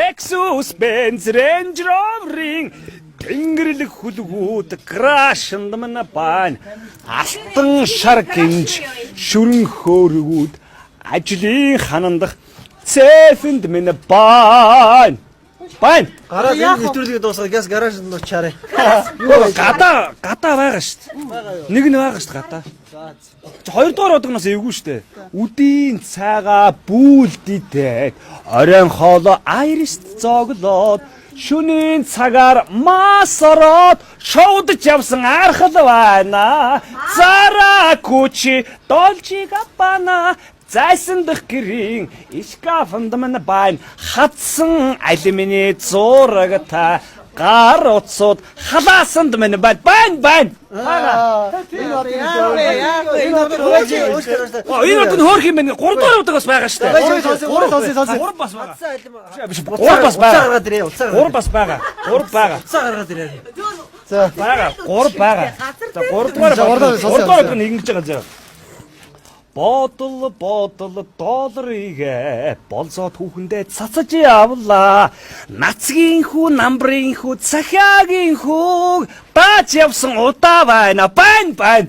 Lexus Benz Range Rover-ийн Тэнгэрэлэг хүлгүүд крашнд мань байна. Алтан шар гинж шүрэн хөөргүүд ажлын ханандах цэфэнд мань байна. Байна. Гараа нэвтрүүлгийг дуусгаад газ гаражд нь очаарай. Гадаа байгаа шүү дээ. Нэг нь байгаа шүү дээ гадаа. Хоёрдугаар удагнаас эвгүй шүү дээ. Үдийн цайгаа бүүлдийтэй. Оройн хоолоо айрист зоглоод шөнийн цагаар масараад шоудж явсан архал байна. Зара кучи Dolce Gabbana зайсан дах гэрийн шкафанд мань байна. Хатсан алюминий зурагтай гар утсууд халаасанд мань байна. Энэ од нь хөөх юм байна. 3 дугаар удаагаас байгаа шүү дээ. 3 бас байгаа. Биш 3 бас байгаа. 3 бас байгаа. 3 байгаа. Уцаа гаргаад ирээ. За байгаа. 3 байгаа. За 3 дугаар нь ингэж байгаа зөө. Бодол долларыг болзоод хүүхэндээ цацаж явлаа. Нацгийн хүү, намбрын хүү, цахиагийн хүү дааж явсан удаа байна. Байна.